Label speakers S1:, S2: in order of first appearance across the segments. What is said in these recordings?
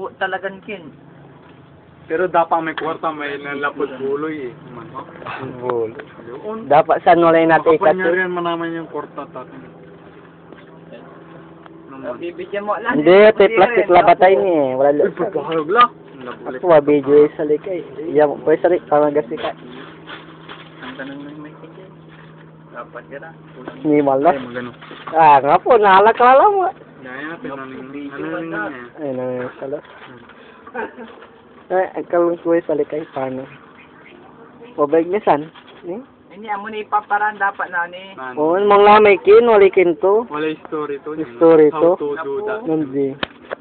S1: Labo talagang kin.
S2: Pero dapat may kwarta, may nalapot buloy eh.
S3: Bulo. Dapat saan wala yung natin ikat.
S2: Kapanyarihan mo naman yung kwarta tatin.
S1: Bibigyan mo lang.
S3: Hindi, ito yung plastic labatay ni eh. Wala
S2: Uy, pagkakahog lang.
S3: ako video sa likay. Iya mo, pwede sa likay. Parang gasika.
S1: Ang tanong ng may ticket. Dapat ka na.
S3: Minimal na.
S2: Ay, magano.
S3: Ah, nga po, nakalakala mo.
S2: Gaya, pinaning, ano niya.
S3: Ay, nangyayasala. Ay, ang kalong kuwi sa likay. Paano? Mabayag niya san?
S1: Hindi, amo ni ipaparan dapat na ni.
S3: Oo, mga lamay kin, walikin to.
S2: Wala story to.
S3: Story to?
S2: How to do that.
S3: Hindi.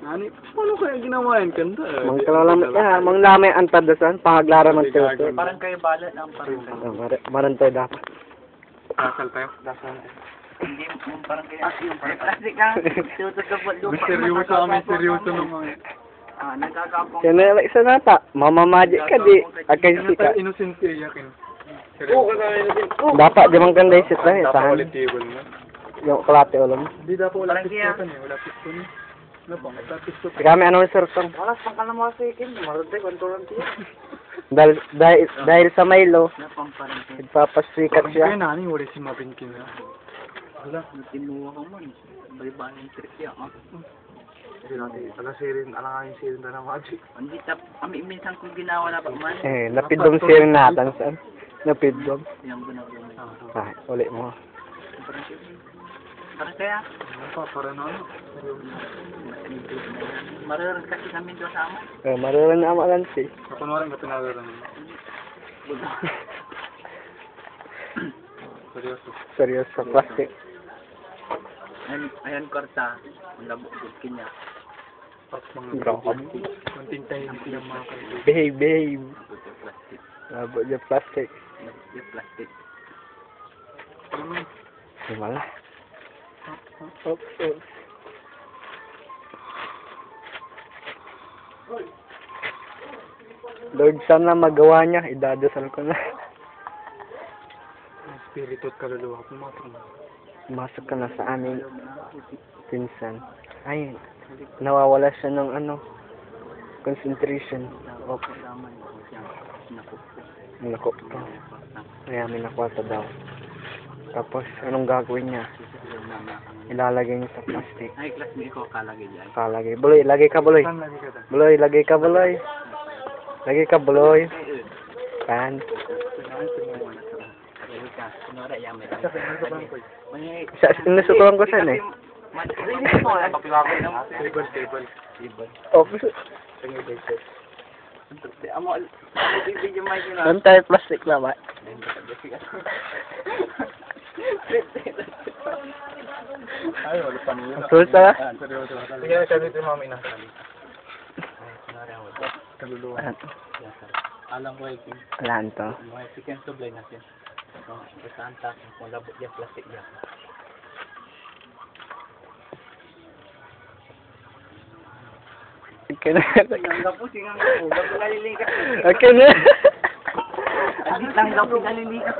S2: Nani, paano kaya ginawa yan kanta?
S3: Mga kalalamay ka, mga lamay ang tadasan, pangaglara man tayo.
S1: Parang kayo balat ang parang.
S3: Maran tayo dapat.
S2: Dasal tayo. Dasal tayo.
S1: Hindi, parang kayo. Yung plastic ka. Tutok ka po lupa.
S2: Seryoso kami, seryoso naman.
S1: Nagkakapong.
S3: Kaya isa nata, mamamagic ka di, akay sika.
S2: Innocent siya yakin.
S1: Oo, kasama din.
S3: Dapat di man ganda isit lang,
S2: Dapat
S3: tahan.
S2: ulit table mo.
S3: Yung kalate ulam.
S2: Hindi dapat wala
S1: Parang
S2: piston eh. Wala piston eh. Ano pa? Wala piston.
S3: Kami ano sir tong.
S1: Wala pang kalamasikin. Marute, kontrolan tiyo.
S3: Dahil sa Milo,
S1: Napang parang kayo.
S3: nagpapasikat
S2: Kaya
S3: siya.
S2: nani, wala si mapinkin na. Wala.
S1: Tinuha ka man. Baliban yung trick yan.
S2: Kasi natin, ala sirin, ala nga yung sirin na magic.
S1: Hindi tap, kami minsan kung ginawa na pa man.
S3: Napidom siya rin natin saan. Napidom.
S1: Yung ginagawa.
S3: Ah, ulit mo.
S1: Parang kaya,
S2: Ano pa, para na ano?
S1: marurun kasi kami doon sa amo.
S3: Maroon na amalan si.
S2: Kapanwarin ka pinagaran mo. Seryoso.
S3: Seryoso sa plastic.
S1: Ayan korta. Ang labok gutkin niya.
S2: At mga
S3: Bro.
S2: konting tayo hindi sila mga kaibigan.
S3: Behave.
S1: Plastic.
S3: Labo yung plastic.
S1: Yung plastic.
S2: Ano mo?
S3: Wala. Oops, oops. Lord, sana magawa niya. Idadasal ko na.
S2: Ang spirito at kaluluwa ko mga
S3: Masok ka na sa aming pinsan. Ay, nawawala siya ng concentration. Okay. Naku to. Kaya may nakwata daw. Tapos, anong gagawin niya? Ilalagay niya sa plastic.
S1: Ay, class mo ikaw kalagay dyan.
S3: Kalagay. Buloy, lagay ka buloy.
S2: Saan lagi ka ta?
S3: Buloy, lagay ka buloy. Lagay ka buloy. Pan. Sa sinusutulan ko saan eh.
S2: Table.
S3: Office.
S1: Amo, bibigyan mo yun.
S3: Saan tayo plastic na ba?
S2: Ay, wala pa niyo.
S3: Tulsa ka?
S2: Seryoso. Sige, sabi ito mami na. Kaluluwa. Alam ko ay king.
S3: Wala to.
S1: Mga chicken sublay natin. Saan ta? Kung labot yan, plastic yan.
S3: Okay na.
S1: Sinangga po. Bago nalilikas.
S3: Okay na.
S1: Sinangga po nalilikas.